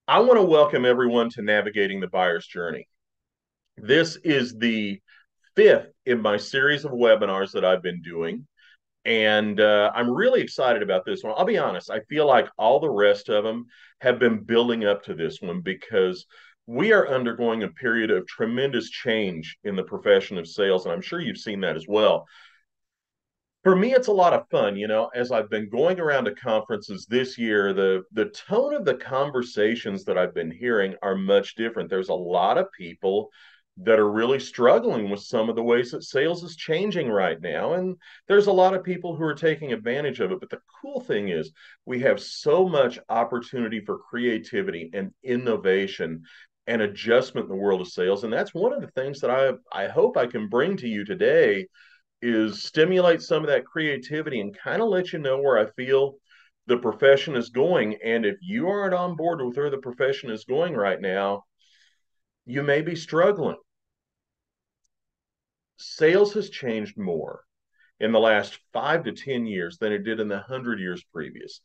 I want to welcome everyone to Navigating the Buyer's Journey. This is the fifth in my series of webinars that I've been doing, and I'm really excited about this one. I'll be honest, I feel like all the rest of them have been building up to this one because we are undergoing a period of tremendous change in the profession of sales, and I'm sure you've seen that as well. For me, it's a lot of fun, as I've been going around to conferences this year, the tone of the conversations that I've been hearing are much different. There's a lot of people that are really struggling with some of the ways that sales is changing right now. And there's a lot of people who are taking advantage of it. But the cool thing is we have so much opportunity for creativity and innovation and adjustment in the world of sales. And that's one of the things that I hope I can bring to you today is stimulate some of that creativity and kind of let you know where I feel the profession is going. And if you aren't on board with where the profession is going right now, you may be struggling. Sales has changed more in the last 5 to 10 years than it did in the 100 years previous.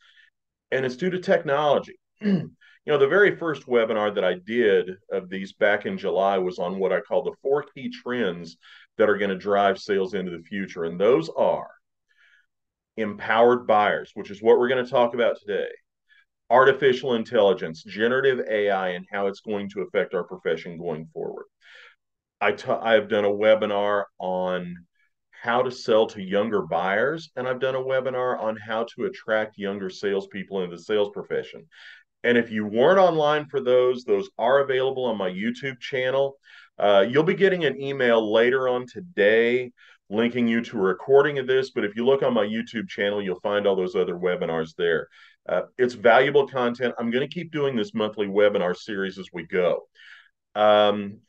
And it's due to technology. The very first webinar that I did of these back in July was on what I call the four key trends that are going to drive sales into the future. And those are empowered buyers, which is what we're going to talk about today, artificial intelligence, generative AI, and how it's going to affect our profession going forward. I've done a webinar on how to sell to younger buyers, and I've done a webinar on how to attract younger salespeople into the sales profession. And if you weren't online for those are available on my YouTube channel. You'll be getting an email later on today linking you to a recording of this. But if you look on my YouTube channel, you'll find all those other webinars there. It's valuable content. I'm going to keep doing this monthly webinar series as we go.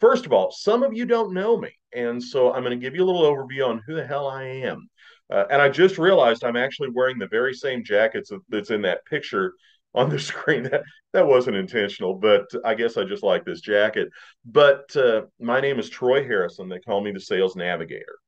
First of all, some of you don't know me. And so I'm going to give you a little overview on who the hell I am. And I just realized I'm actually wearing the very same jacket that's in that picture on the screen. That wasn't intentional, but I guess I just like this jacket. But my name is Troy Harrison. They call me the Sales Navigator.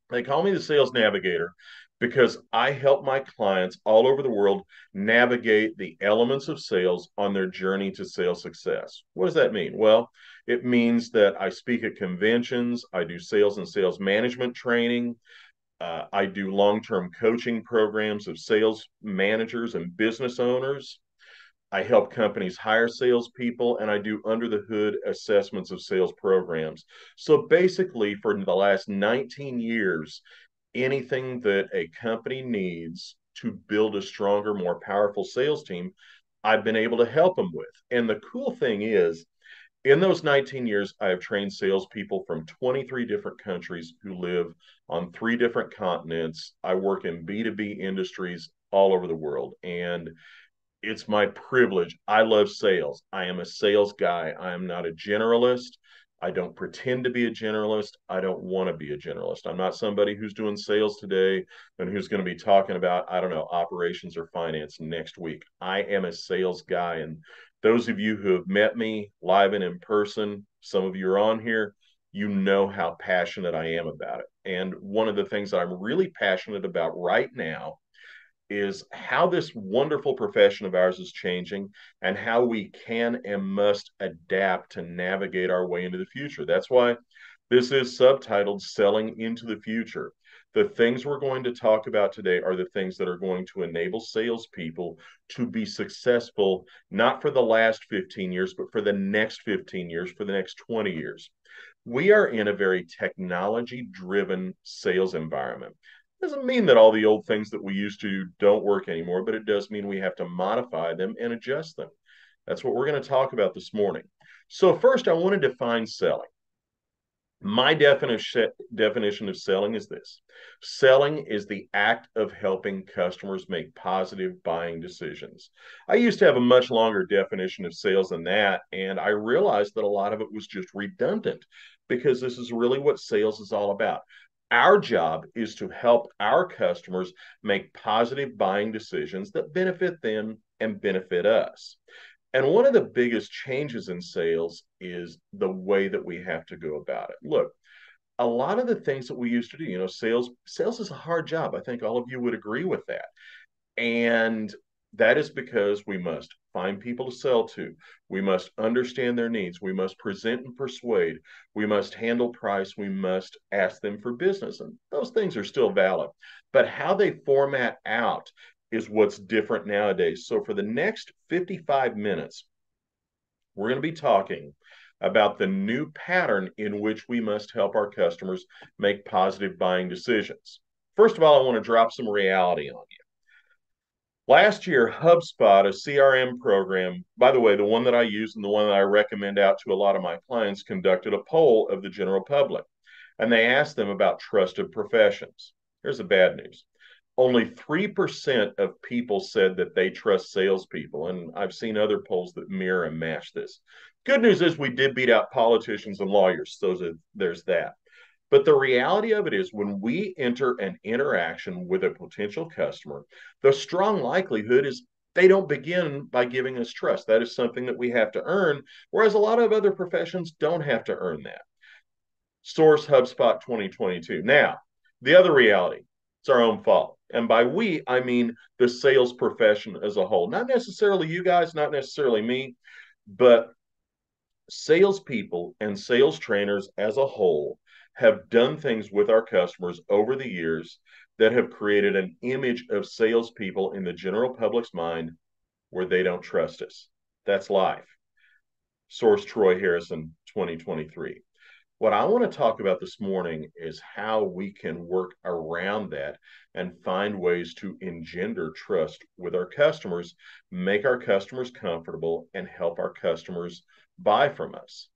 They call me the Sales Navigator because I help my clients all over the world navigate the elements of sales on their journey to sales success. What does that mean? Well, it means that I speak at conventions, I do sales and sales management training, I do long term coaching programs of sales managers and business owners. I help companies hire salespeople, and I do under the hood assessments of sales programs. So basically, for the last 19 years, anything that a company needs to build a stronger, more powerful sales team, I've been able to help them with. And the cool thing is, in those 19 years, I have trained salespeople from 23 different countries who live on three different continents. I work in B2B industries all over the world. And it's my privilege. I love sales. I am a sales guy. I am not a generalist. I don't pretend to be a generalist. I don't want to be a generalist. I'm not somebody who's doing sales today and who's going to be talking about, I don't know, operations or finance next week. I am a sales guy. And those of you who have met me live and in person, some of you are on here, you know how passionate I am about it. And one of the things that I'm really passionate about right now is how this wonderful profession of ours is changing and how we can and must adapt to navigate our way into the future. That's why this is subtitled Selling into the Future. The things we're going to talk about today are the things that are going to enable salespeople to be successful, not for the last 15 years, but for the next 15 years, for the next 20 years. We are in a very technology driven sales environment. Doesn't mean that all the old things that we used to don't work anymore, but it does mean we have to modify them and adjust them. That's what we're going to talk about this morning. So, first, I want to define selling. My definition of selling is this: selling is the act of helping customers make positive buying decisions. I used to have a much longer definition of sales than that, and I realized that a lot of it was just redundant because this is really what sales is all about. Our job is to help our customers make positive buying decisions that benefit them and benefit us. And one of the biggest changes in sales is the way that we have to go about it. Look, a lot of the things that we used to do, sales is a hard job. I think all of you would agree with that. And That is because we must find people to sell to. We must understand their needs. We must present and persuade. We must handle price. We must ask them for business. And those things are still valid. But how they format out is what's different nowadays. So for the next 55 minutes, we're going to be talking about the new pattern in which we must help our customers make positive buying decisions. First of all, I want to drop some reality on you. Last year, HubSpot, a CRM program, by the way, the one that I use and the one that I recommend out to a lot of my clients, conducted a poll of the general public. And they asked them about trusted professions. Here's the bad news. Only 3% of people said that they trust salespeople. And I've seen other polls that mirror and match this. Good news is we did beat out politicians and lawyers. So there's that. But the reality of it is, when we enter an interaction with a potential customer, the strong likelihood is they don't begin by giving us trust. That is something that we have to earn, whereas a lot of other professions don't have to earn that. Source HubSpot 2022. Now, the other reality, it's our own fault. And by we, I mean the sales profession as a whole. Not necessarily you guys, not necessarily me, but salespeople and sales trainers as a whole have done things with our customers over the years that have created an image of salespeople in the general public's mind where they don't trust us. That's life. Source Troy Harrison, 2023. What I want to talk about this morning is how we can work around that and find ways to engender trust with our customers, make our customers comfortable, and help our customers buy from us.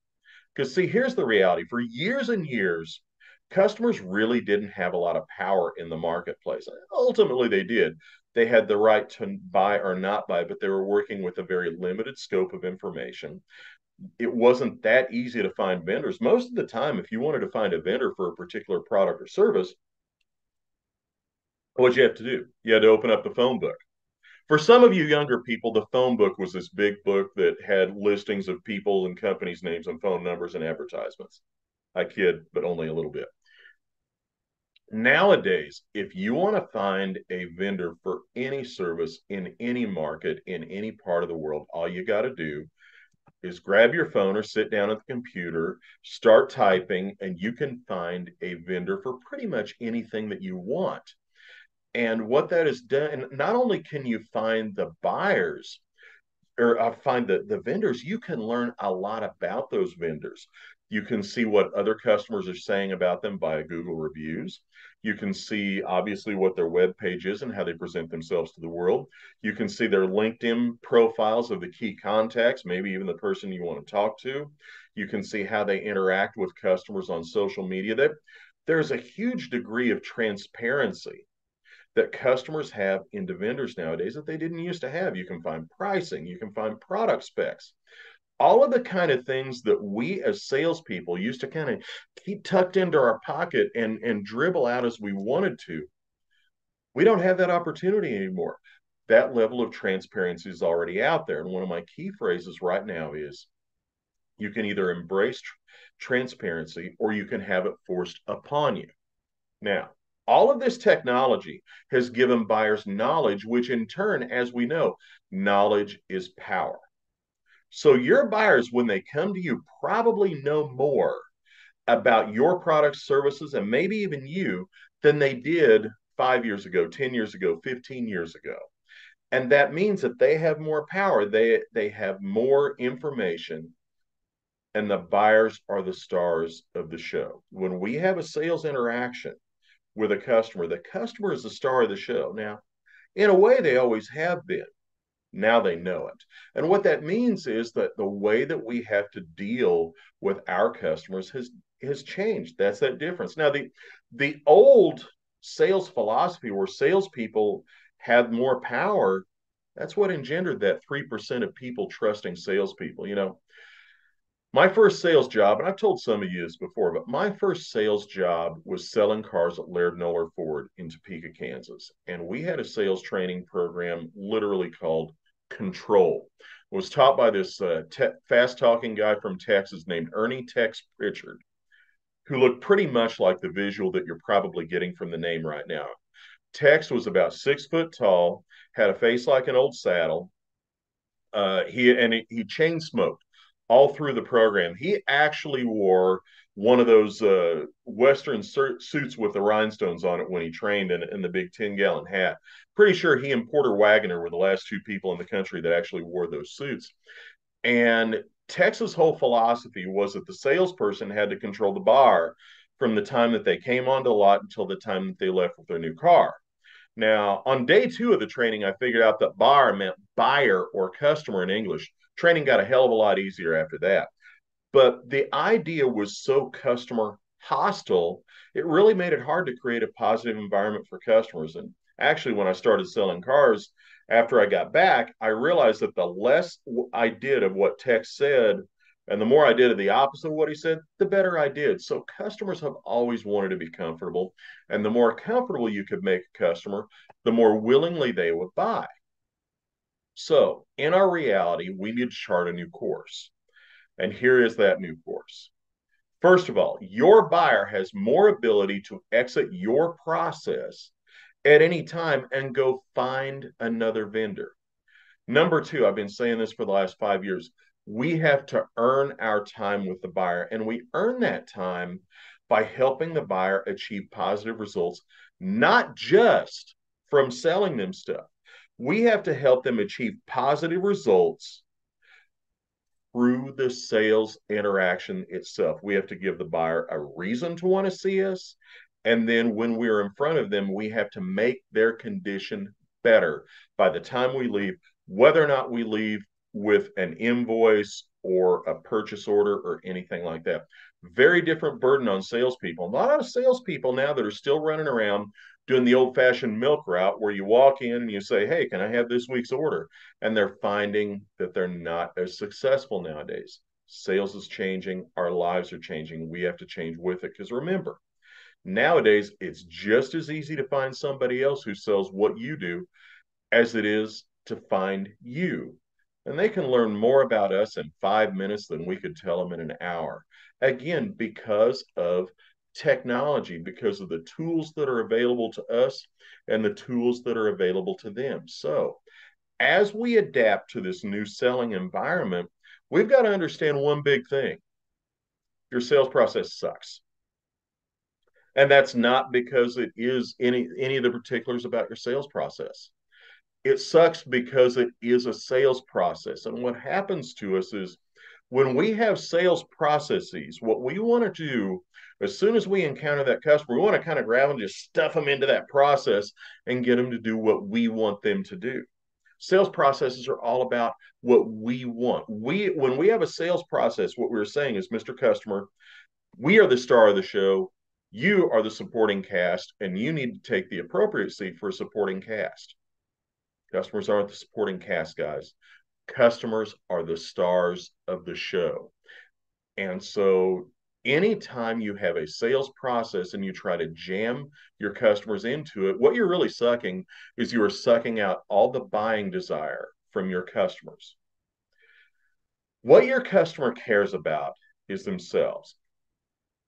Because, see, here's the reality. For years and years, customers really didn't have a lot of power in the marketplace. Ultimately, they did. They had the right to buy or not buy, but they were working with a very limited scope of information. It wasn't that easy to find vendors. Most of the time, if you wanted to find a vendor for a particular product or service, what'd you have to do? You had to open up the phone book. For some of you younger people, the phone book was this big book that had listings of people and companies' names and phone numbers and advertisements. I kid, but only a little bit. Nowadays, if you want to find a vendor for any service in any market in any part of the world, all you got to do is grab your phone or sit down at the computer, start typing, and you can find a vendor for pretty much anything that you want. And what that has done, not only can you find the buyers or find the vendors, you can learn a lot about those vendors. You can see what other customers are saying about them via Google reviews. You can see obviously what their web page is and how they present themselves to the world. You can see their LinkedIn profiles of the key contacts, maybe even the person you want to talk to. You can see how they interact with customers on social media. That there's a huge degree of transparency that customers have into vendors nowadays that they didn't used to have. You can find pricing, you can find product specs, all of the kind of things that we as salespeople used to kind of keep tucked into our pocket and dribble out as we wanted to. We don't have that opportunity anymore. That level of transparency is already out there. And one of my key phrases right now is you can either embrace transparency or you can have it forced upon you. Now, all of this technology has given buyers knowledge, which in turn, as we know, knowledge is power. So your buyers, when they come to you, probably know more about your products, services, and maybe even you than they did 5 years ago, 10 years ago, 15 years ago. And that means that they have more power. They have more information, and the buyers are the stars of the show. When we have a sales interaction with a customer, the customer is the star of the show. Now, in a way, they always have been. Now they know it. And what that means is that the way that we have to deal with our customers has changed. That's that difference. Now, the old sales philosophy where salespeople had more power, that's what engendered that 3% of people trusting salespeople. You know, my first sales job, and I've told some of you this before, but my first sales job was selling cars at Laird Noller Ford in Topeka, Kansas. And we had a sales training program literally called Control. It was taught by this fast talking guy from Texas named Ernie Tex Pritchard, who looked pretty much like the visual that you're probably getting from the name right now. Tex was about 6 foot tall, had a face like an old saddle. He chain smoked all through the program. He actually wore one of those Western suits with the rhinestones on it when he trained in the big 10-gallon hat. Pretty sure he and Porter Wagoner were the last two people in the country that actually wore those suits. And Tex's whole philosophy was that the salesperson had to control the bar from the time that they came onto the lot until the time that they left with their new car. Now, on day 2 of the training, I figured out that bar meant buyer or customer in English. Training got a hell of a lot easier after that. But the idea was so customer hostile, it really made it hard to create a positive environment for customers. And actually, when I started selling cars after I got back, I realized that the less I did of what Tex said, and the more I did of the opposite of what he said, the better I did. So customers have always wanted to be comfortable. And the more comfortable you could make a customer, the more willingly they would buy. So in our reality, we need to chart a new course. And here is that new course. First of all, your buyer has more ability to exit your process at any time and go find another vendor. Number two, I've been saying this for the last 5 years. We have to earn our time with the buyer, and we earn that time by helping the buyer achieve positive results, not just from selling them stuff. We have to help them achieve positive results through the sales interaction itself. We have to give the buyer a reason to want to see us. And then when we're in front of them, we have to make their condition better by the time we leave, whether or not we leave with an invoice or a purchase order or anything like that. Very different burden on salespeople. A lot of salespeople now that are still running around doing the old fashioned milk route where you walk in and you say, hey, can I have this week's order? And they're finding that they're not as successful nowadays. Sales is changing. Our lives are changing. We have to change with it. Because remember, nowadays, it's just as easy to find somebody else who sells what you do as it is to find you. And they can learn more about us in 5 minutes than we could tell them in an hour. Again, because of technology, because of the tools that are available to us and the tools that are available to them. So, as we adapt to this new selling environment, we've got to understand one big thing. Your sales process sucks. And that's not because it is any of the particulars about your sales process. It sucks because it is a sales process. And what happens to us is when we have sales processes, what we want to do as soon as we encounter that customer, we want to kind of grab them, just stuff them into that process and get them to do what we want them to do. Sales processes are all about what we want. When we have a sales process, what we're saying is, Mr. Customer, we are the star of the show. You are the supporting cast, and you need to take the appropriate seat for a supporting cast. Customers aren't the supporting cast, guys. Customers are the stars of the show. And so anytime you have a sales process and you try to jam your customers into it, what you're really sucking is you are sucking out all the buying desire from your customers. What your customer cares about is themselves.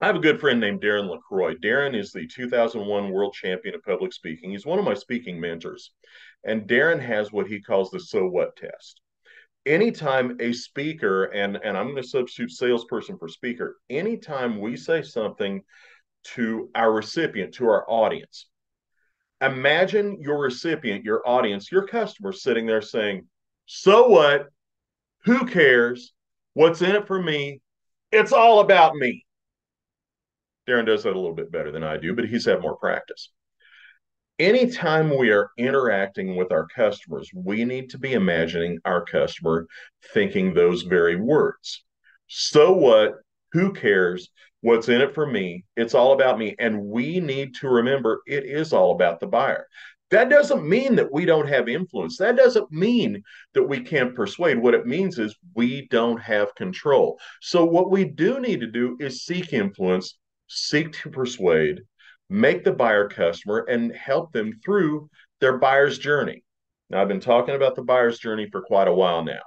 I have a good friend named Darren LaCroix. Darren is the 2001 world champion of public speaking. He's one of my speaking mentors. And Darren has what he calls the so what test. Anytime a speaker, and I'm going to substitute salesperson for speaker, anytime we say something to our recipient, to our audience, imagine your recipient, your audience, your customer sitting there saying, so what? Who cares? What's in it for me? It's all about me. Darren does that a little bit better than I do, but he's had more practice. Anytime we are interacting with our customers, we need to be imagining our customer thinking those very words. So what? Who cares? What's in it for me? It's all about me. And we need to remember it is all about the buyer. That doesn't mean that we don't have influence. That doesn't mean that we can't persuade. What it means is we don't have control. So, what we do need to do is seek influence, seek to persuade, make the buyer customer, and help them through their buyer's journey. Now, I've been talking about the buyer's journey for quite a while now.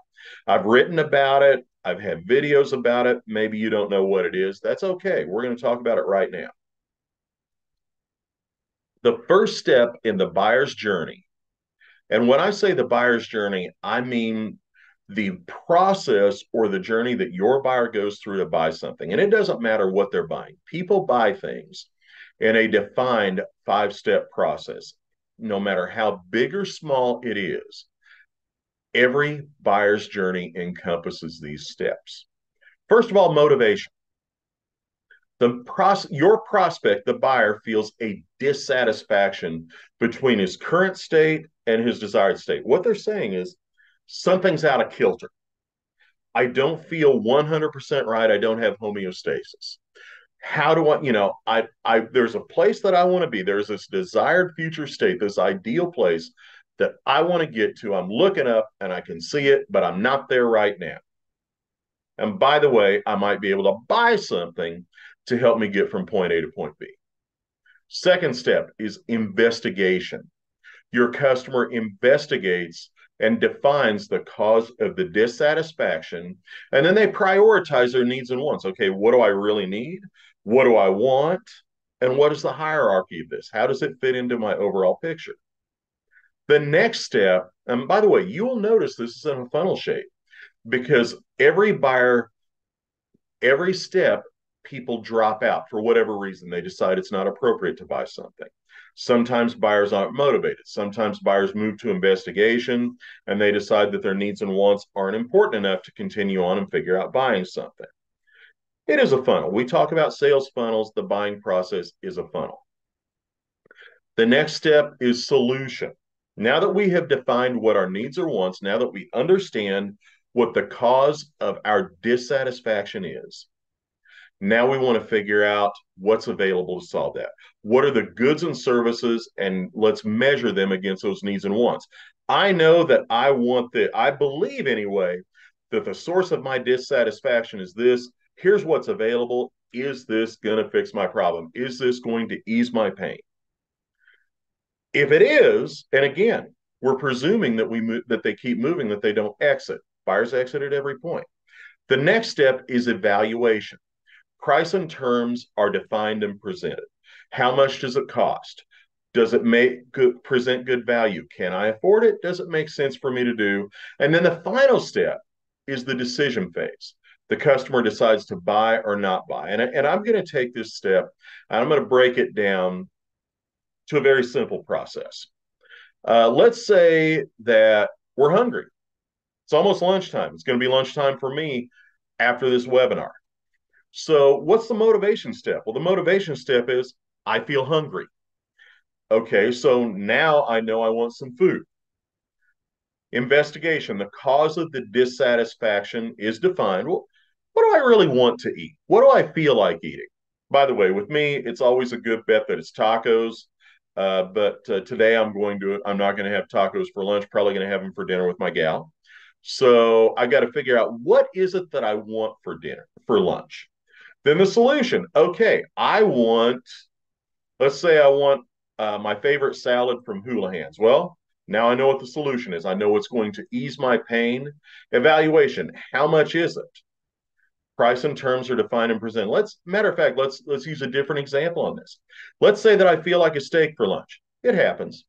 I've written about it. I've had videos about it. Maybe you don't know what it is. That's okay. We're going to talk about it right now. The first step in the buyer's journey, and when I say the buyer's journey, I mean the process or the journey that your buyer goes through to buy something. And it doesn't matter what they're buying. People buy things in a defined 5-step process, no matter how big or small it is. Every buyer's journey encompasses these steps. First of all, motivation. Your prospect, the buyer, feels a dissatisfaction between his current state and his desired state. What they're saying is something's out of kilter. I don't feel 100% right. I don't have homeostasis. How do there's a place that I want to be. There's this desired future state, this ideal place that I want to get to. I'm looking up and I can see it, but I'm not there right now. And by the way, I might be able to buy something to help me get from point A to point B. Second step is investigation. Your customer investigates and defines the cause of the dissatisfaction, and then they prioritize their needs and wants. Okay, what do I really need? What do I want? And what is the hierarchy of this? How does it fit into my overall picture? The next step, and by the way, you will notice this is in a funnel shape because every buyer, every step, people drop out for whatever reason. They decide it's not appropriate to buy something. Sometimes buyers aren't motivated. Sometimes buyers move to investigation and they decide that their needs and wants aren't important enough to continue on and figure out buying something. It is a funnel. We talk about sales funnels. The buying process is a funnel. The next step is solution. Now that we have defined what our needs or wants, now that we understand what the cause of our dissatisfaction is, now we want to figure out what's available to solve that. What are the goods and services, and let's measure them against those needs and wants. I know that I believe anyway, that the source of my dissatisfaction is this. Here's what's available. Is this going to fix my problem? Is this going to ease my pain? If it is, and again, we're presuming that they keep moving, that they don't exit. Buyers exit at every point. The next step is evaluation. Price and terms are defined and presented. How much does it cost? Does it present good value? Can I afford it? Does it make sense for me to do? And then the final step is the decision phase. The customer decides to buy or not buy. And I'm going to take this step and I'm going to break it down to a very simple process. Let's say that we're hungry. It's almost lunchtime. It's going to be lunchtime for me after this webinar. So what's the motivation step? Well, the motivation step is I feel hungry. Okay, so now I know I want some food. Investigation, the cause of the dissatisfaction is defined. Well, what do I really want to eat? What do I feel like eating? By the way, with me, it's always a good bet that it's tacos. But today I'm not going to have tacos for lunch, probably going to have them for dinner with my gal. So I got to figure out what is it that I want for dinner, for lunch. Then the solution. Okay, let's say I want my favorite salad from Houlihan's. Well, now I know what the solution is. I know what's going to ease my pain. Evaluation. How much is it? Price and terms are defined and presented. Matter of fact, let's use a different example on this. Let's say that I feel like a steak for lunch. It happens.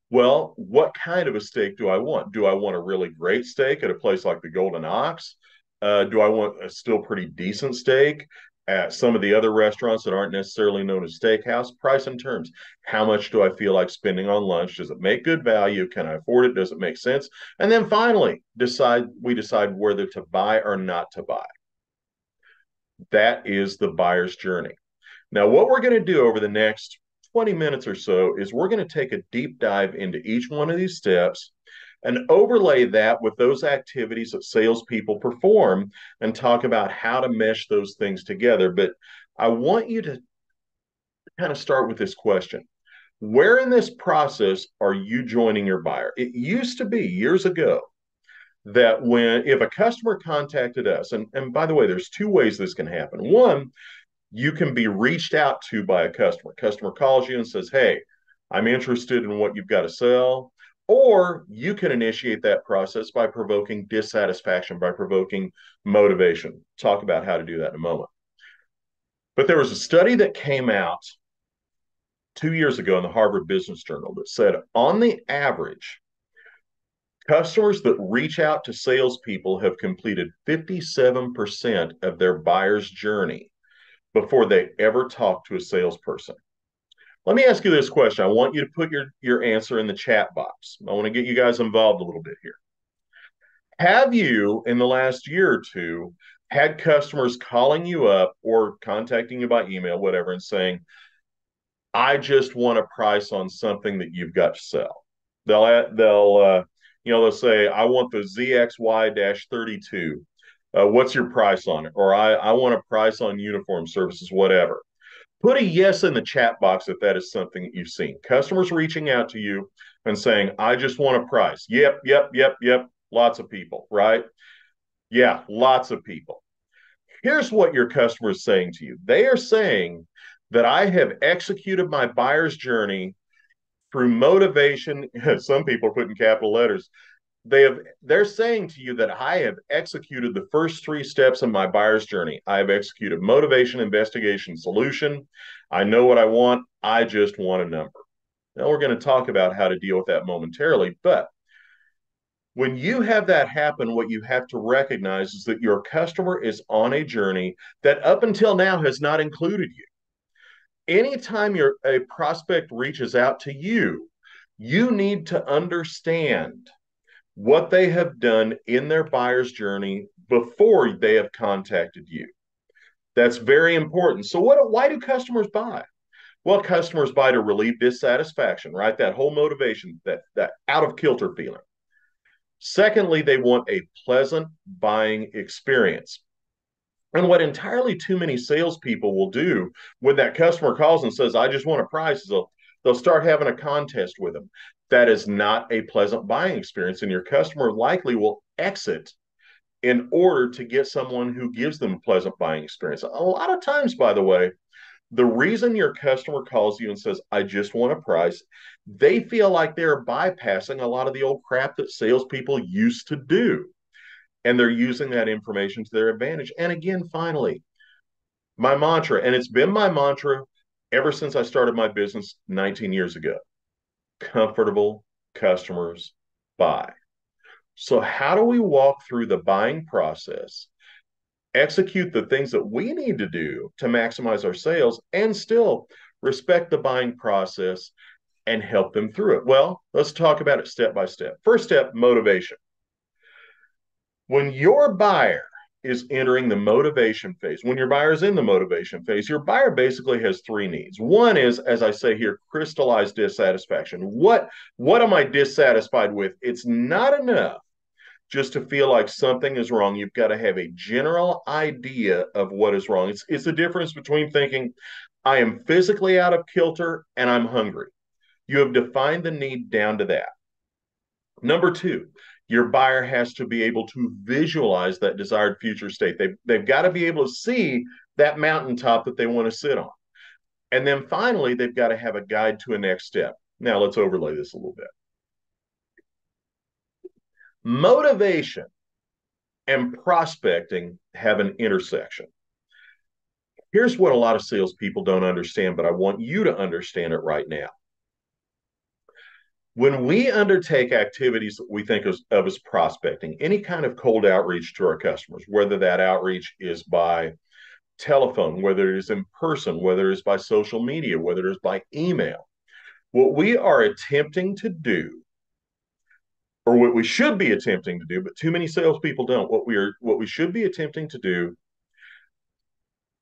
Well, what kind of a steak do I want? Do I want a really great steak at a place like the Golden Ox? Do I want a still pretty decent steak at some of the other restaurants that aren't necessarily known as steakhouse? Price and terms. How much do I feel like spending on lunch? Does it make good value? Can I afford it? Does it make sense? And then finally, we decide whether to buy or not to buy. That is the buyer's journey. Now, what we're going to do over the next 20 minutes or so is we're going to take a deep dive into each one of these steps and overlay that with those activities that salespeople perform and talk about how to mesh those things together. But I want you to kind of start with this question. Where in this process are you joining your buyer? It used to be years ago that if a customer contacted us, and by the way, there's two ways this can happen. One, you can be reached out to by a customer. Customer calls you and says, hey, I'm interested in what you've got to sell. Or you can initiate that process by provoking dissatisfaction, by provoking motivation. Talk about how to do that in a moment. But there was a study that came out 2 years ago in the Harvard Business Journal that said, on the average, customers that reach out to salespeople have completed 57% of their buyer's journey before they ever talk to a salesperson. Let me ask you this question. I want you to put your answer in the chat box. I want to get you guys involved a little bit here. Have you, in the last year or two, had customers calling you up or contacting you by email, whatever, and saying, I just want a price on something that you've got to sell? They'll say, I want the ZXY-32. What's your price on it? Or I want a price on uniform services, whatever. Put a yes in the chat box if that is something that you've seen. Customers reaching out to you and saying, I just want a price. Yep, yep, yep, yep. Lots of people, right? Yeah, lots of people. Here's what your customer is saying to you. They are saying that I have executed my buyer's journey through motivation. Some people are putting capital letters. They're saying to you that I have executed the first three steps in my buyer's journey. I have executed motivation, investigation, solution. I know what I want. I just want a number. Now we're going to talk about how to deal with that momentarily, but when you have that happen, what you have to recognize is that your customer is on a journey that up until now has not included you. Anytime a prospect reaches out to you, you need to understand what they have done in their buyer's journey before they have contacted you. That's very important. So why do customers buy? Well, customers buy to relieve dissatisfaction, right? That whole motivation, that out of kilter feeling. Secondly, they want a pleasant buying experience. And what entirely too many salespeople will do when that customer calls and says, I just want a price, is they'll start having a contest with them. That is not a pleasant buying experience, and your customer likely will exit in order to get someone who gives them a pleasant buying experience. A lot of times, by the way, the reason your customer calls you and says, I just want a price, they feel like they're bypassing a lot of the old crap that salespeople used to do. And they're using that information to their advantage. And again, finally, my mantra, and it's been my mantra ever since I started my business 19 years ago: comfortable customers buy. So, how do we walk through the buying process, execute the things that we need to do to maximize our sales, and still respect the buying process and help them through it? Well, let's talk about it step by step. First step, motivation. When your buyer is entering the motivation phase, when your buyer is in the motivation phase, your buyer basically has three needs. One is, as I say here, crystallized dissatisfaction. What am I dissatisfied with? It's not enough just to feel like something is wrong. You've got to have a general idea of what is wrong. It's the difference between thinking, I am physically out of kilter and I'm hungry. You have defined the need down to that. Number two, your buyer has to be able to visualize that desired future state. They've got to be able to see that mountaintop that they want to sit on. And then finally, they've got to have a guide to a next step. Now, let's overlay this a little bit. Motivation and prospecting have an intersection. Here's what a lot of salespeople don't understand, but I want you to understand it right now. When we undertake activities that we think of as prospecting, any kind of cold outreach to our customers, whether that outreach is by telephone, whether it is in person, whether it is by social media, whether it is by email, what we are attempting to do, or what we should be attempting to do, but too many salespeople don't, what we should be attempting to do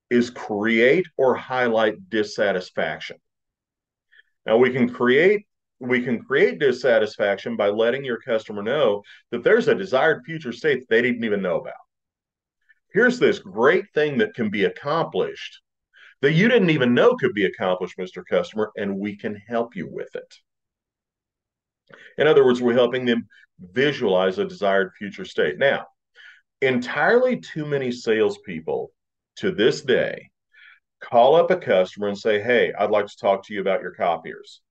is create or highlight dissatisfaction. Now we can create dissatisfaction by letting your customer know that there's a desired future state that they didn't even know about. Here's this great thing that can be accomplished that you didn't even know could be accomplished, Mr. Customer, and we can help you with it. In other words, we're helping them visualize a desired future state. Now, entirely too many salespeople to this day call up a customer and say, hey, I'd like to talk to you about your copiers.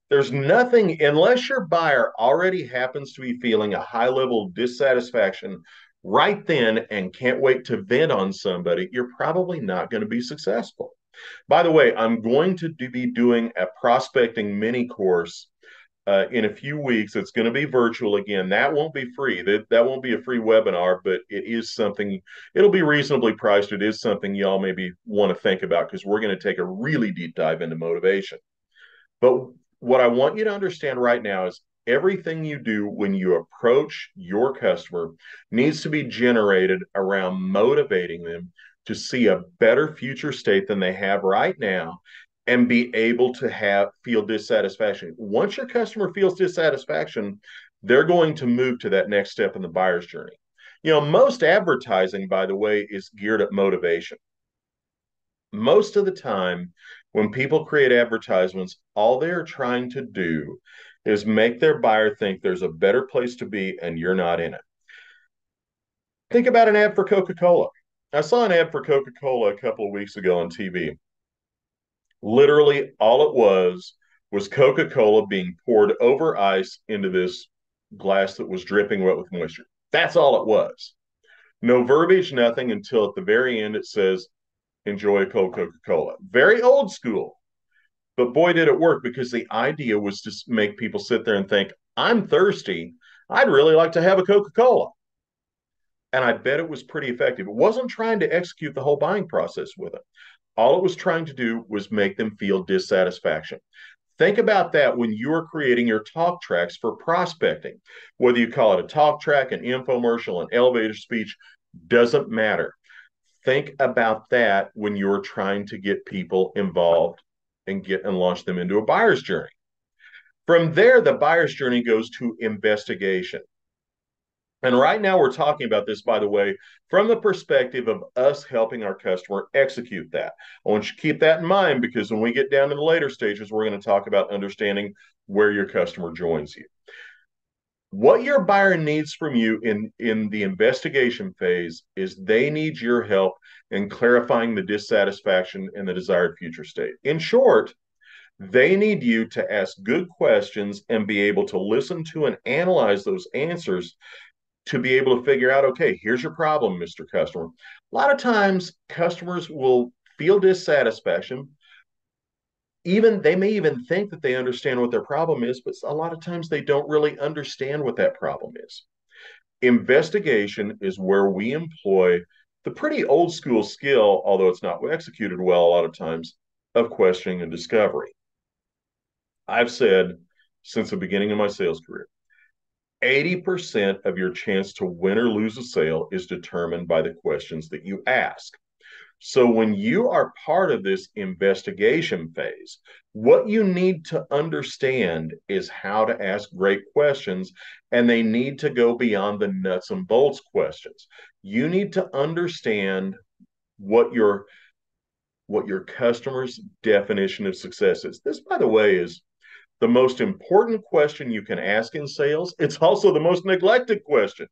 There's nothing, unless your buyer already happens to be feeling a high level of dissatisfaction right then and can't wait to vent on somebody, you're probably not going to be successful. By the way, I'm going to be doing a prospecting mini course in a few weeks. It's going to be virtual again. That won't be free. That won't be a free webinar, but it is something, it'll be reasonably priced. It is something y'all maybe want to think about because we're going to take a really deep dive into motivation. But what I want you to understand right now is everything you do when you approach your customer needs to be generated around motivating them to see a better future state than they have right now and be able to feel dissatisfaction. Once your customer feels dissatisfaction, they're going to move to that next step in the buyer's journey. Most advertising, by the way, is geared at motivation. Most of the time, when people create advertisements, all they're trying to do is make their buyer think there's a better place to be and you're not in it. Think about an ad for Coca-Cola. I saw an ad for Coca-Cola a couple of weeks ago on TV. Literally, all it was Coca-Cola being poured over ice into this glass that was dripping wet with moisture. That's all it was. No verbiage, nothing until at the very end it says, enjoy a cold Coca-Cola. Very old school, but boy, did it work because the idea was to make people sit there and think, I'm thirsty. I'd really like to have a Coca-Cola. And I bet it was pretty effective. It wasn't trying to execute the whole buying process with it. All it was trying to do was make them feel dissatisfaction. Think about that when you're creating your talk tracks for prospecting. Whether you call it a talk track, an infomercial, an elevator speech, doesn't matter. Think about that when you're trying to get people involved and launch them into a buyer's journey. From there, the buyer's journey goes to investigation. And right now, we're talking about this, by the way, from the perspective of us helping our customer execute that. I want you to keep that in mind because when we get down to the later stages, we're going to talk about understanding where your customer joins you. What your buyer needs from you in the investigation phase is they need your help in clarifying the dissatisfaction and the desired future state. In short, they need you to ask good questions and be able to listen to and analyze those answers to be able to figure out, okay, here's your problem, Mr. Customer. A lot of times customers will feel dissatisfaction. They may even think that they understand what their problem is, but a lot of times they don't really understand what that problem is. Investigation is where we employ the pretty old school skill, although it's not executed well a lot of times, of questioning and discovery. I've said since the beginning of my sales career, 80% of your chance to win or lose a sale is determined by the questions that you ask. So when you are part of this investigation phase, what you need to understand is how to ask great questions, and they need to go beyond the nuts and bolts questions. You need to understand what your customer's definition of success is. This, by the way, is the most important question you can ask in sales. It's also the most neglected question.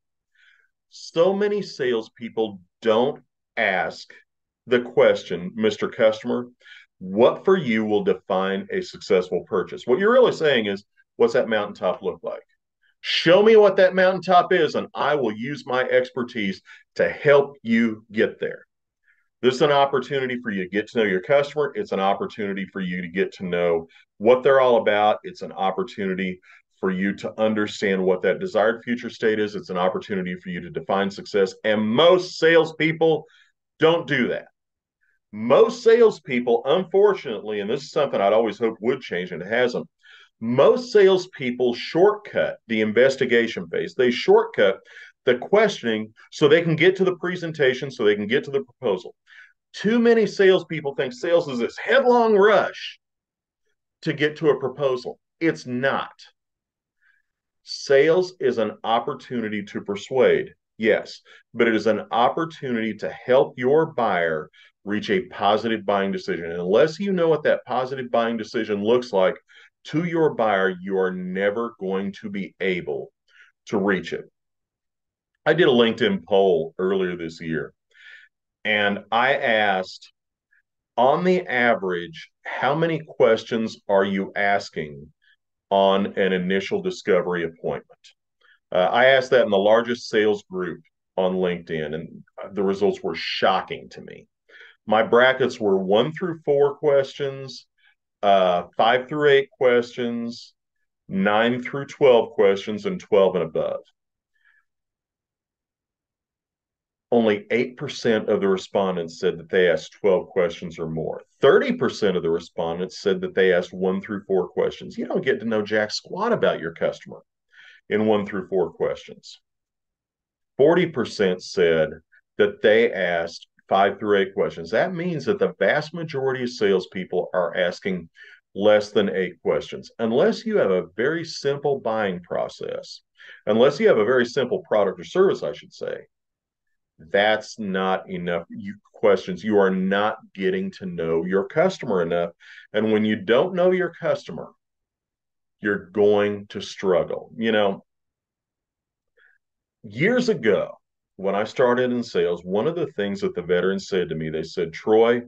So many salespeople don't ask the question, Mr. Customer, what for you will define a successful purchase? What you're really saying is, what's that mountaintop look like? Show me what that mountaintop is, and I will use my expertise to help you get there. This is an opportunity for you to get to know your customer. It's an opportunity for you to get to know what they're all about. It's an opportunity for you to understand what that desired future state is. It's an opportunity for you to define success. And most salespeople don't do that. Most salespeople, unfortunately, and this is something I'd always hoped would change, and it hasn't, most salespeople shortcut the investigation phase. They shortcut the questioning so they can get to the presentation, so they can get to the proposal. Too many salespeople think sales is this headlong rush to get to a proposal. It's not. Sales is an opportunity to persuade, yes, but it is an opportunity to help your buyer reach a positive buying decision. And unless you know what that positive buying decision looks like to your buyer, you are never going to be able to reach it. I did a LinkedIn poll earlier this year, and I asked, on the average, how many questions are you asking on an initial discovery appointment? I asked that in the largest sales group on LinkedIn, and the results were shocking to me. My brackets were 1 through 4 questions, 5 through 8 questions, 9 through 12 questions, and 12 and above. Only 8% of the respondents said that they asked 12 questions or more. 30% of the respondents said that they asked 1 through 4 questions. You don't get to know jack squat about your customer in 1 through 4 questions. 40% said that they asked 5 through 8 questions. That means that the vast majority of salespeople are asking less than 8 questions. Unless you have a very simple buying process, unless you have a very simple product or service, I should say, that's not enough questions. You are not getting to know your customer enough. And when you don't know your customer, you're going to struggle. Years ago, when I started in sales, one of the things that the veterans said to me, they said, Troy,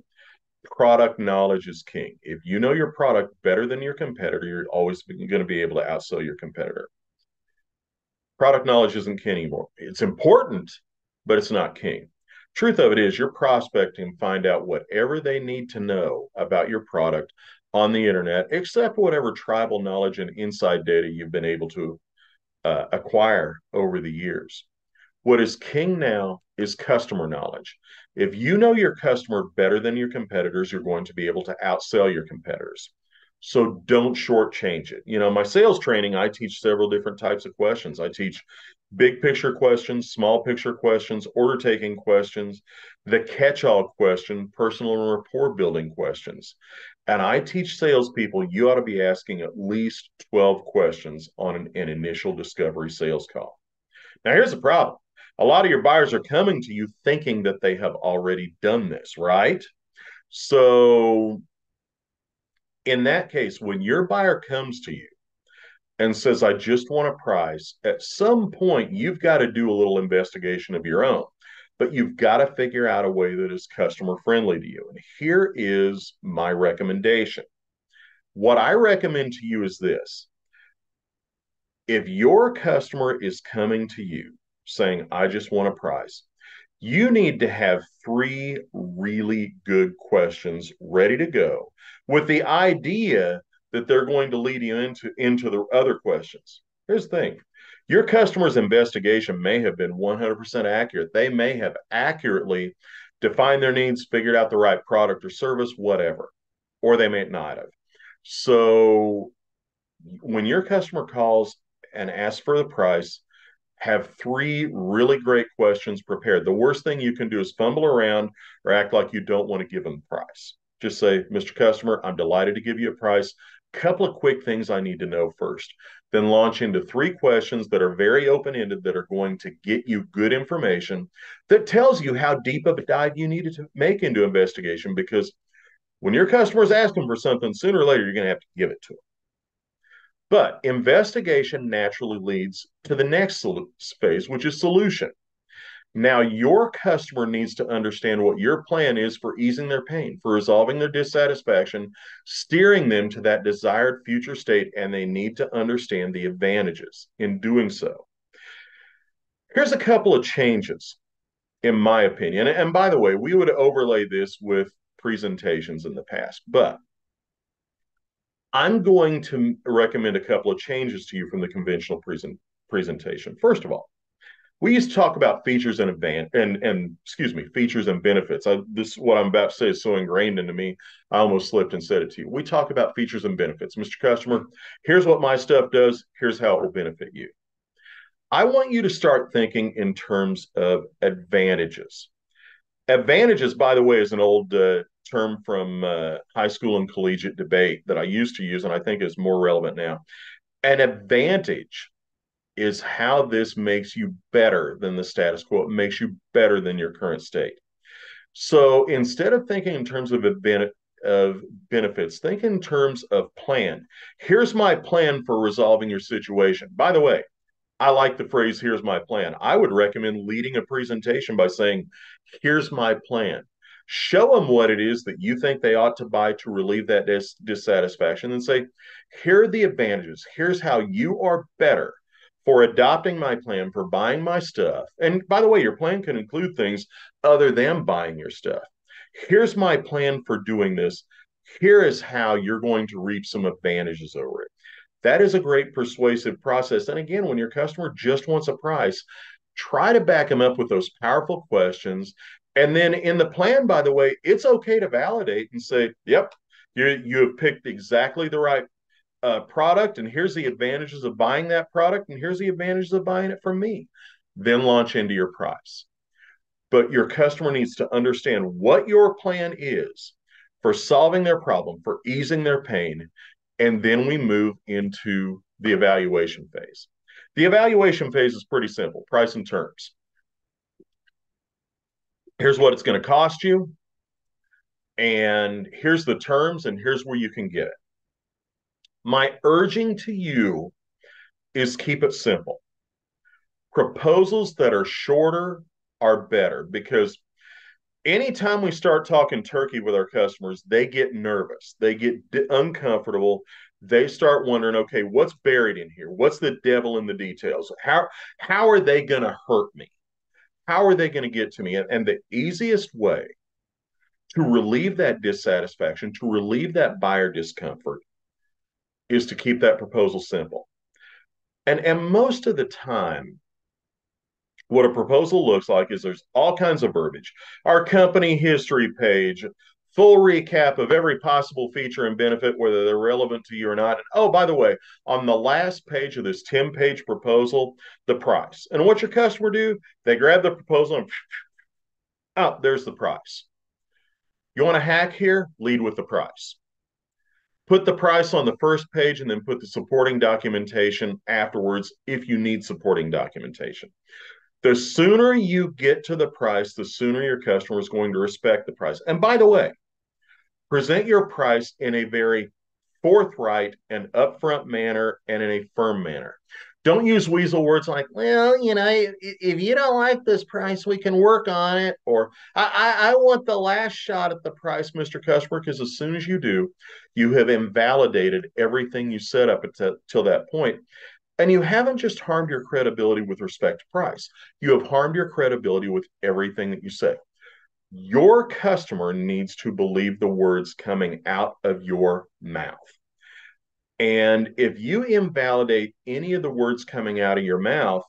product knowledge is king. If you know your product better than your competitor, you're always going to be able to outsell your competitor. Product knowledge isn't king anymore. It's important, but it's not king. Truth of it is, you're prospecting, find out whatever they need to know about your product on the internet, except whatever tribal knowledge and inside data you've been able to acquire over the years. What is king now is customer knowledge. If you know your customer better than your competitors, you're going to be able to outsell your competitors. So don't shortchange it. My sales training, I teach several different types of questions. I teach big picture questions, small picture questions, order taking questions, the catch all question, personal and rapport building questions. And I teach salespeople you ought to be asking at least 12 questions on an initial discovery sales call. Now, here's the problem. A lot of your buyers are coming to you thinking that they have already done this, right? So in that case, when your buyer comes to you and says, I just want a price, at some point, you've got to do a little investigation of your own, but you've got to figure out a way that is customer friendly to you. And here is my recommendation. What I recommend to you is this. If your customer is coming to you saying, I just want a price, you need to have 3 really good questions ready to go with the idea that they're going to lead you into the other questions. Here's the thing. Your customer's investigation may have been 100% accurate. They may have accurately defined their needs, figured out the right product or service, whatever, or they may not have. So when your customer calls and asks for the price, have 3 really great questions prepared. The worst thing you can do is fumble around or act like you don't want to give them the price. Just say, Mr. Customer, I'm delighted to give you a price. Couple of quick things I need to know first. Then launch into 3 questions that are very open-ended that are going to get you good information that tells you how deep of a dive you needed to make into investigation, because when your customer is asking for something, sooner or later, you're going to have to give it to them. But investigation naturally leads to the next phase, which is solution. Now, your customer needs to understand what your plan is for easing their pain, for resolving their dissatisfaction, steering them to that desired future state, and they need to understand the advantages in doing so. Here's a couple of changes, in my opinion. And by the way, we would overlay this with presentations in the past, but I'm going to recommend a couple of changes to you from the conventional presentation. First of all, we used to talk about features and features and benefits. This what I'm about to say is so ingrained into me, I almost slipped and said it to you. We talk about features and benefits. Mr. Customer, here's what my stuff does. Here's how it will benefit you. I want you to start thinking in terms of advantages. Advantages, by the way, is an old term from high school and collegiate debate that I used to use, and I think is more relevant now. An advantage is how this makes you better than the status quo. It makes you better than your current state. So instead of thinking in terms of benefits, think in terms of plan. Here's my plan for resolving your situation. By the way, I like the phrase, here's my plan. I would recommend leading a presentation by saying, here's my plan. Show them what it is that you think they ought to buy to relieve that dissatisfaction, and say, here are the advantages. Here's how you are better for adopting my plan, for buying my stuff. And by the way, your plan can include things other than buying your stuff. Here's my plan for doing this. Here is how you're going to reap some advantages over it. That is a great persuasive process. And again, when your customer just wants a price, try to back them up with those powerful questions. And then in the plan, by the way, it's okay to validate and say, yep, you have picked exactly the right product, and here's the advantages of buying that product, and here's the advantages of buying it from me. Then launch into your price. But your customer needs to understand what your plan is for solving their problem, for easing their pain, and then we move into the evaluation phase. The evaluation phase is pretty simple: price and terms. Here's what it's going to cost you, and here's the terms, and here's where you can get it. My urging to you is keep it simple. Proposals that are shorter are better, because anytime we start talking turkey with our customers, they get nervous, they get uncomfortable, they start wondering, okay, what's buried in here? What's the devil in the details? How are they going to hurt me? How are they going to get to me? And the easiest way to relieve that dissatisfaction, to relieve that buyer discomfort, is to keep that proposal simple. And most of the time, what a proposal looks like is there's all kinds of verbiage: our company history page, full recap of every possible feature and benefit, whether they're relevant to you or not. And oh, by the way, on the last page of this 10-page proposal, the price. And what your customer do? They grab the proposal and oh, there's the price. You want a hack here? Lead with the price. Put the price on the first page and then put the supporting documentation afterwards if you need supporting documentation. The sooner you get to the price, the sooner your customer is going to respect the price. And by the way, present your price in a very forthright and upfront manner and in a firm manner. Don't use weasel words like, well, if you don't like this price, we can work on it. Or I want the last shot at the price, Mr. Customer, because as soon as you do, you have invalidated everything you set up until that point. And you haven't just harmed your credibility with respect to price. You have harmed your credibility with everything that you say. Your customer needs to believe the words coming out of your mouth. And if you invalidate any of the words coming out of your mouth,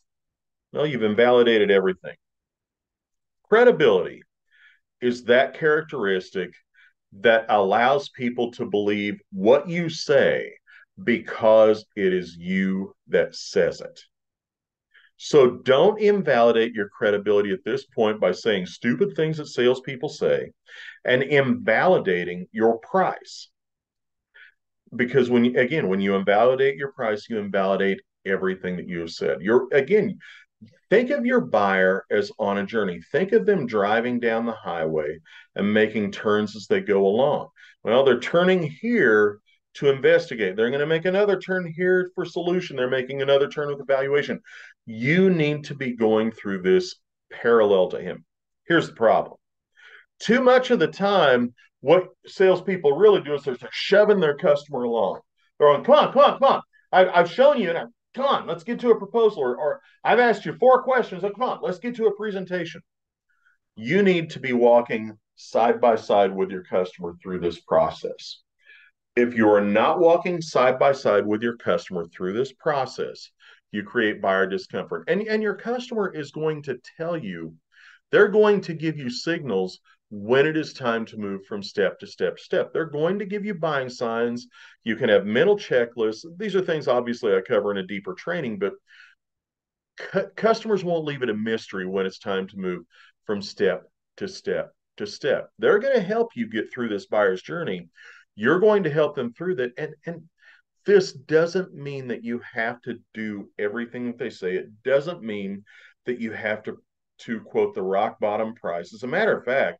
well, you've invalidated everything. Credibility is that characteristic that allows people to believe what you say because it is you that says it. So don't invalidate your credibility at this point by saying stupid things that salespeople say and invalidating your price. Because when you invalidate your price, you invalidate everything that you have said. Think of your buyer as on a journey. Think of them driving down the highway and making turns as they go along. Well, they're turning here to investigate. They're going to make another turn here for solution. They're making another turn with evaluation. You need to be going through this parallel to him. Here's the problem. Too much of the time, what salespeople really do is they're shoving their customer along. They're going, come on, come on, come on. I've shown you, and come on, let's get to a proposal. Or I've asked you 4 questions. Come on, let's get to a presentation. You need to be walking side by side with your customer through this process. If you are not walking side by side with your customer through this process, you create buyer discomfort. And your customer is going to tell you, they're going to give you signals when it is time to move from step to step to step. They're going to give you buying signs. You can have mental checklists. These are things obviously I cover in a deeper training, but customers won't leave it a mystery when it's time to move from step to step to step. They're going to help you get through this buyer's journey. You're going to help them through that. And this doesn't mean that you have to do everything that they say. It doesn't mean that you have to quote the rock bottom price. As a matter of fact,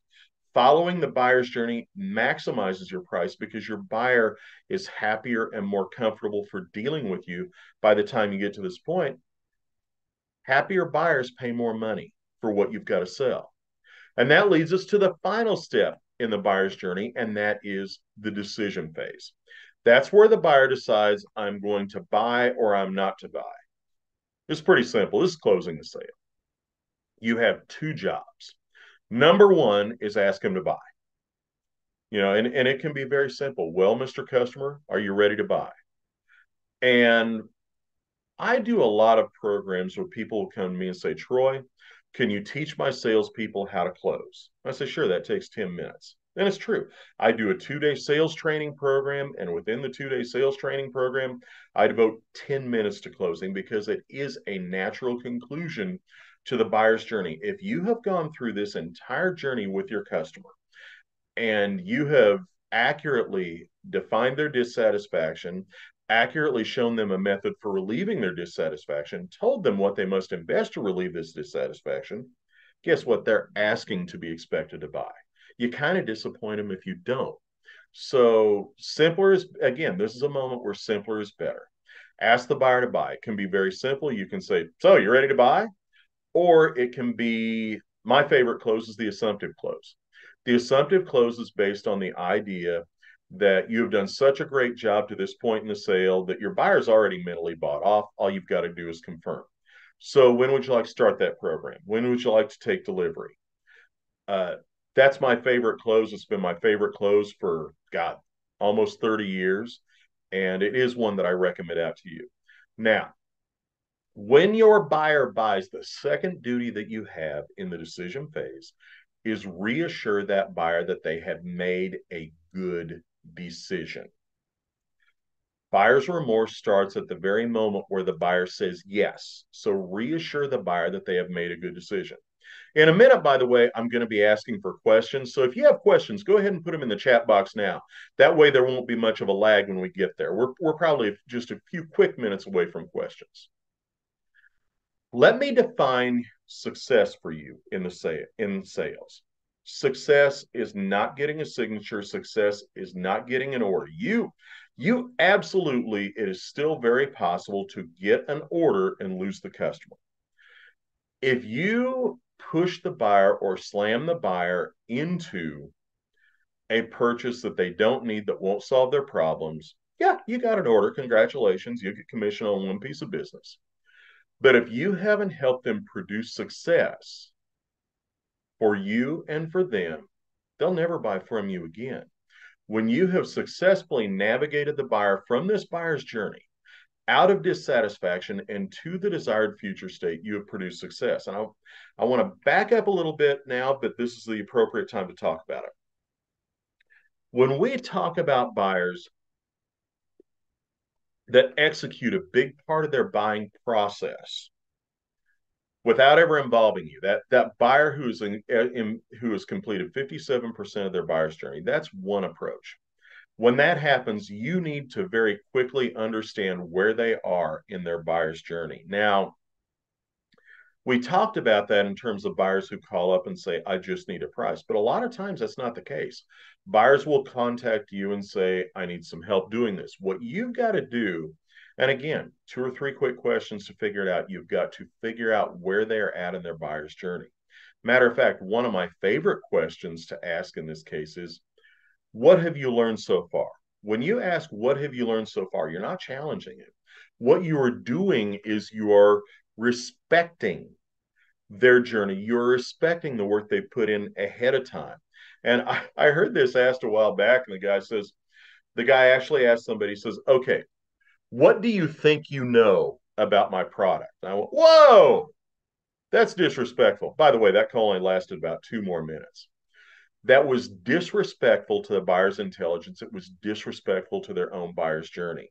following the buyer's journey maximizes your price because your buyer is happier and more comfortable for dealing with you by the time you get to this point. Happier buyers pay more money for what you've got to sell. And that leads us to the final step in the buyer's journey, and that is the decision phase. That's where the buyer decides, I'm going to buy or I'm not to buy. It's pretty simple. This is closing the sale. You have 2 jobs. Number 1 is ask him to buy. And it can be very simple. Well, Mr. Customer, are you ready to buy? And I do a lot of programs where people will come to me and say, Troy, can you teach my salespeople how to close? I say, sure, that takes 10 minutes. And it's true. I do a 2-day sales training program, and within the 2-day sales training program, I devote 10 minutes to closing because it is a natural conclusion to the buyer's journey. If you have gone through this entire journey with your customer and you have accurately defined their dissatisfaction, accurately shown them a method for relieving their dissatisfaction, told them what they must invest to relieve this dissatisfaction, guess what? They're asking to be expected to buy. You kind of disappoint them if you don't. So, simpler is, again, this is a moment where simpler is better. Ask the buyer to buy. It can be very simple. You can say, so, you ready to buy? Or it can be, my favorite close is the assumptive close. The assumptive close is based on the idea that you have done such a great job to this point in the sale that your buyer's already mentally bought off. All you've got to do is confirm. So when would you like to start that program? When would you like to take delivery? Uh, that's my favorite close. It's been my favorite close for, God, almost 30 years. And it is one that I recommend out to you. Now, when your buyer buys, the second duty that you have in the decision phase is reassure that buyer that they have made a good decision. Buyer's remorse starts at the very moment where the buyer says yes. So reassure the buyer that they have made a good decision. In a minute, by the way, I'm going to be asking for questions. So if you have questions, go ahead and put them in the chat box now. That way there won't be much of a lag when we get there. We're probably just a few quick minutes away from questions. Let me define success for you in sales. Success is not getting a signature. Success is not getting an order. You absolutely, it is still very possible to get an order and lose the customer. If you push the buyer or slam the buyer into a purchase that they don't need, that won't solve their problems, yeah, you got an order. Congratulations. You get commission on one piece of business. But if you haven't helped them produce success for you and for them, they'll never buy from you again. When you have successfully navigated the buyer from this buyer's journey out of dissatisfaction and to the desired future state, you have produced success. And I want to back up a little bit now, but this is the appropriate time to talk about it. When we talk about buyers that execute a big part of their buying process without ever involving you, that buyer who has completed 57% of their buyer's journey, that's one approach. When that happens, you need to very quickly understand where they are in their buyer's journey. Now, we talked about that in terms of buyers who call up and say, I just need a price. But a lot of times that's not the case. Buyers will contact you and say, I need some help doing this. What you've got to do, and again, 2 or 3 quick questions to figure it out. You've got to figure out where they're at in their buyer's journey. Matter of fact, one of my favorite questions to ask in this case is, what have you learned so far? When you ask, what have you learned so far? You're not challenging it. What you are doing is you are respecting their journey. You're respecting the work they've put in ahead of time. And I heard this asked a while back, and the guy actually asked somebody, says, okay, what do you think you know about my product? And I went, whoa, that's disrespectful. By the way, that call only lasted about 2 more minutes. That was disrespectful to the buyer's intelligence. It was disrespectful to their own buyer's journey.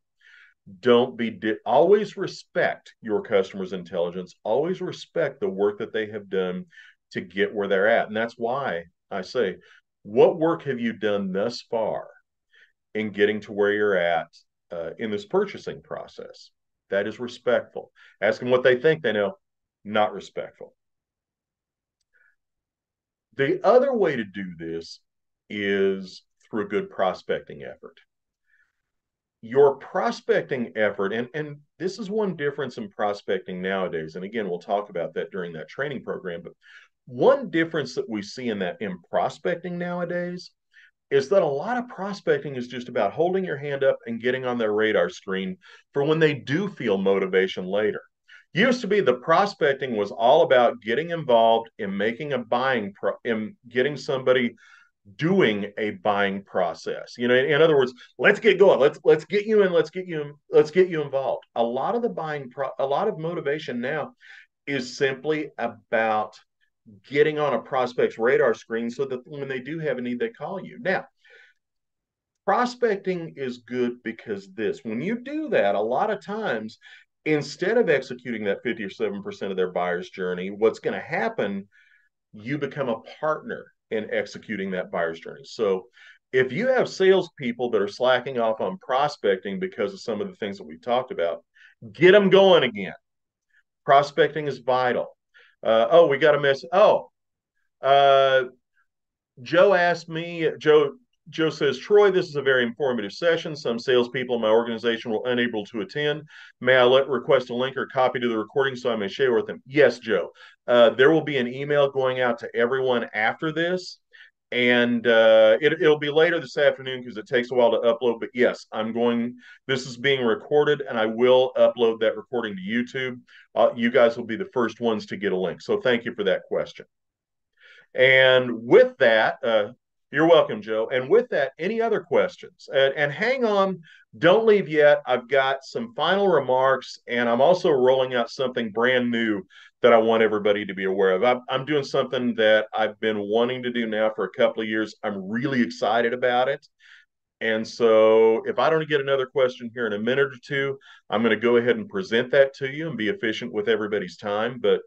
Don't be always respect your customer's intelligence. Always respect the work that they have done to get where they're at. And that's why I say, what work have you done thus far in getting to where you're at in this purchasing process? That is respectful. Ask them what they think they know, not respectful. The other way to do this is through a good prospecting effort. Your prospecting effort, and this is one difference in prospecting nowadays, and again, we'll talk about that during that training program, but one difference that we see in prospecting nowadays is that a lot of prospecting is just about holding your hand up and getting on their radar screen for when they do feel motivation later. Used to be the prospecting was all about getting involved in making a in getting somebody doing a buying process. In other words, let's get going. Let's get you in. Let's get you involved. A lot of motivation now is simply about getting on a prospect's radar screen so that when they do have a need, they call you. Now, prospecting is good because when you do that, a lot of times, instead of executing that 50 or 7% of their buyer's journey, what's going to happen, you become a partner in executing that buyer's journey. So if you have salespeople that are slacking off on prospecting because of some of the things that we talked about, get them going again. Prospecting is vital. We got a mess. Uh, Joe asked me, Joe says, Troy, this is a very informative session. Some salespeople in my organization were unable to attend. May I request a link or copy to the recording so I may share with them? Yes, Joe. There will be an email going out to everyone after this. And it'll be later this afternoon because it takes a while to upload. But yes, this is being recorded and I will upload that recording to YouTube. You guys will be the first ones to get a link. So thank you for that question. And with that, you're welcome, Joe. And with that, any other questions? And hang on, don't leave yet. I've got some final remarks, and I'm also rolling out something brand new that I want everybody to be aware of. I'm doing something that I've been wanting to do now for a couple of years. I'm really excited about it. And so if I don't get another question here in a minute or two, I'm going to go ahead and present that to you and be efficient with everybody's time. But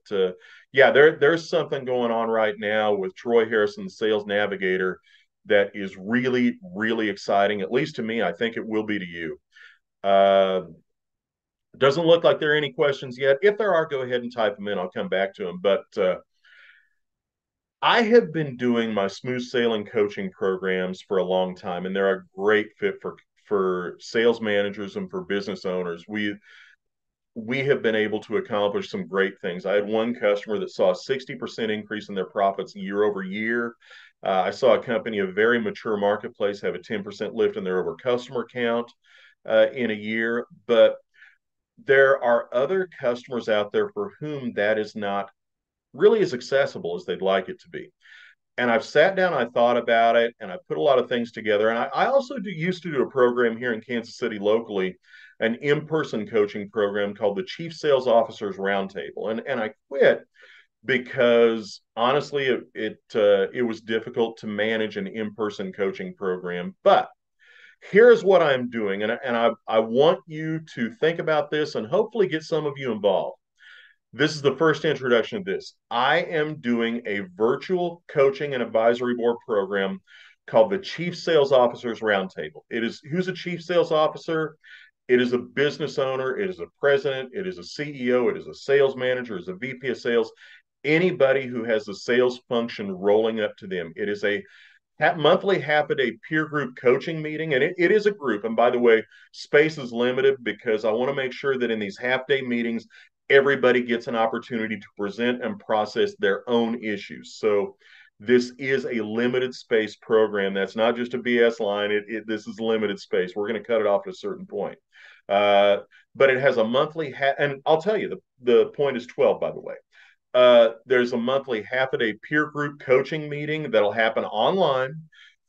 yeah, there's something going on right now with Troy Harrison, Sales Navigator, that is really, really exciting, at least to me. I think it will be to you. Doesn't look like there are any questions yet. If there are, go ahead and type them in. I'll come back to them. But I have been doing my smooth sailing coaching programs for a long time, and they're a great fit for sales managers and for business owners. We have been able to accomplish some great things. I had one customer that saw a 60% increase in their profits year over year. I saw a company, a very mature marketplace, have a 10% lift in their over customer count in a year. But there are other customers out there for whom that is not really as accessible as they'd like it to be. And I've sat down, I thought about it, and I put a lot of things together. And I also used to do a program here in Kansas City locally, an in-person coaching program called the Chief Sales Officers Roundtable. And I quit because honestly, it was difficult to manage an in-person coaching program. But here's what I'm doing, and I want you to think about this and hopefully get some of you involved. This is the first introduction of this. I am doing a virtual coaching and advisory board program called the Chief Sales Officers Roundtable. Who's a chief sales officer? It is a business owner, it is a president, it is a CEO, it is a sales manager, it is a VP of sales, anybody who has the sales function rolling up to them. It is a monthly half-a-day peer group coaching meeting, and it is a group. And by the way, space is limited because I want to make sure that in these half-day meetings, everybody gets an opportunity to present and process their own issues. So this is a limited space program. That's not just a BS line. This is limited space. We're going to cut it off at a certain point. But it has a monthly, and I'll tell you, the point is 12, by the way. There's a monthly half-a-day peer group coaching meeting that'll happen online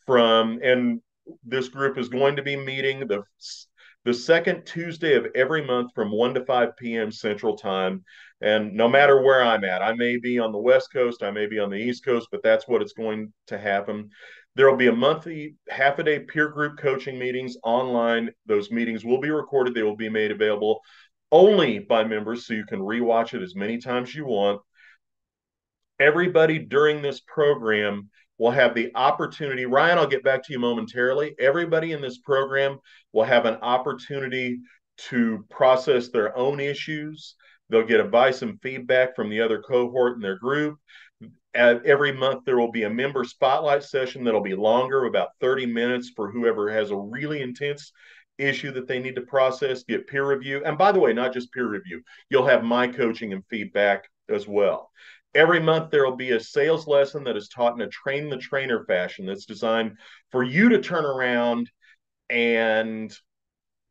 and this group is going to be meeting the second Tuesday of every month from 1 to 5 p.m. Central Time. And no matter where I'm at, I may be on the West Coast, I may be on the East Coast, but that's what it's going to happen. There will be a monthly half-a-day peer group coaching meetings online. Those meetings will be recorded. They will be made available only by members, so you can rewatch it as many times as you want. Everybody during this program will have the opportunity. Ryan, I'll get back to you momentarily. Everybody in this program will have an opportunity to process their own issues. They'll get advice and feedback from the other cohort in their group. Every month, there will be a member spotlight session that'll be longer, about 30 minutes, for whoever has a really intense issue that they need to process, get peer review. And by the way, not just peer review, you'll have my coaching and feedback as well. Every month, there will be a sales lesson that is taught in a train the trainer fashion that's designed for you to turn around and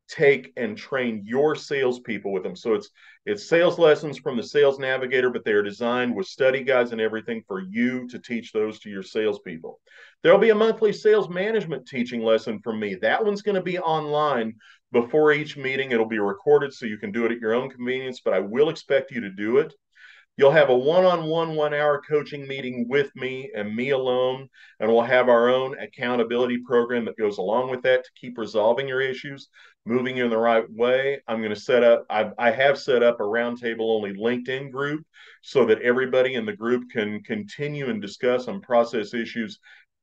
take and train your salespeople with them. So it's sales lessons from the sales navigator, but they are designed with study guides and everything for you to teach those to your salespeople. There'll be a monthly sales management teaching lesson from me. That one's going to be online before each meeting. It'll be recorded so you can do it at your own convenience, but I will expect you to do it. You'll have a one-on-one 1 hour coaching meeting with me and me alone, and we'll have our own accountability program that goes along with that to keep resolving your issues, moving you in the right way. I'm going to set up, I have set up a roundtable only LinkedIn group so that everybody in the group can continue and discuss and process issues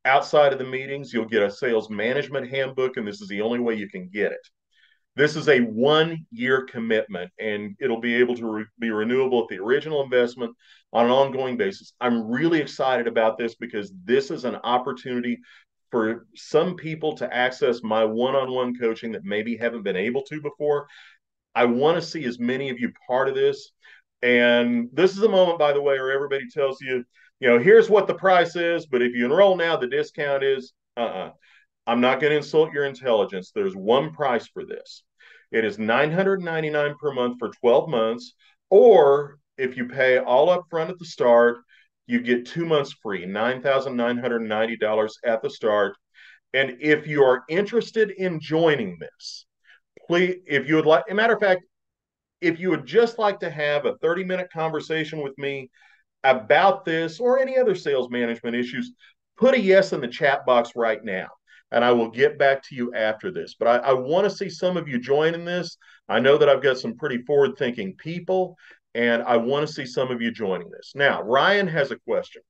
outside of the meetings. You'll get a sales management handbook, and this is the only way you can get it. This is a 1 year commitment, and it'll be able to be renewable at the original investment on an ongoing basis. I'm really excited about this because this is an opportunity for some people to access my one-on-one coaching that maybe haven't been able to before. I want to see as many of you part of this. And this is a moment, by the way, where everybody tells you, here's what the price is, but if you enroll now, the discount is, I'm not going to insult your intelligence. There's one price for this. It is $999 per month for 12 months, or if you pay all up front at the start, you get 2 months free, $9,990 at the start. And if you are interested in joining this, please, if you would like, a matter of fact, if you would just like to have a 30-minute conversation with me about this or any other sales management issues, put a yes in the chat box right now. And I will get back to you after this. But I want to see some of you joining this. I know that I've got some pretty forward thinking people, and I want to see some of you joining this. Now, Ryan has a question.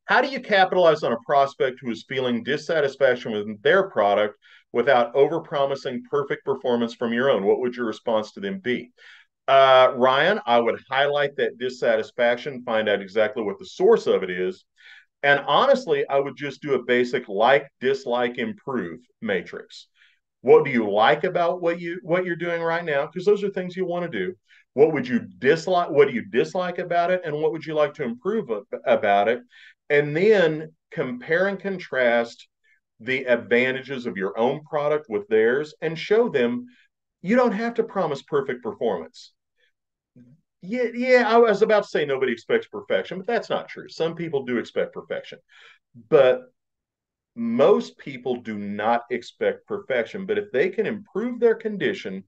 How do you capitalize on a prospect who is feeling dissatisfaction with their product without overpromising perfect performance from your own? What would your response to them be? Ryan, I would highlight that dissatisfaction, find out exactly what the source of it is. And honestly, I would just do a basic like, dislike, improve matrix. What do you like about what you're doing right now? Because those are things you want to do. What would you dislike? What do you dislike about it? And what would you like to improve about it? And then compare and contrast the advantages of your own product with theirs and show them you don't have to promise perfect performance. Yeah, I was about to say nobody expects perfection, but that's not true. Some people do expect perfection, but most people do not expect perfection. But if they can improve their condition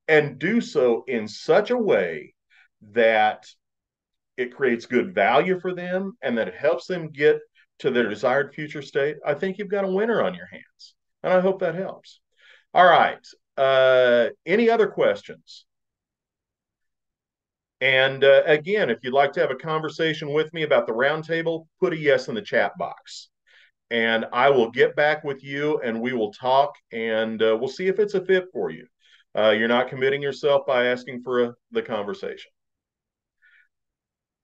and do so in such a way that it creates good value for them and that it helps them get to their desired future state, I think you've got a winner on your hands. And I hope that helps. All right. Any other questions? And again, if you'd like to have a conversation with me about the roundtable, put a yes in the chat box. And I will get back with you and we will talk and we'll see if it's a fit for you. You're not committing yourself by asking for the conversation.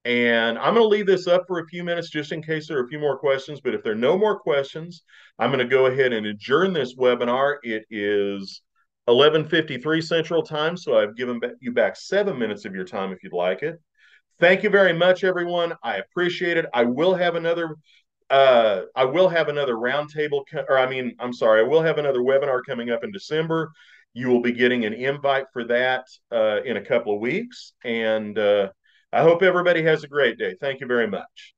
And I'm going to leave this up for a few minutes just in case there are a few more questions. But if there are no more questions, I'm going to go ahead and adjourn this webinar. It is 11:53 Central Time, so I've given you back 7 minutes of your time if you'd like it. Thank you very much, everyone. I appreciate it. I will have another roundtable, I will have another webinar coming up in December. You will be getting an invite for that in a couple of weeks. And I hope everybody has a great day. Thank you very much.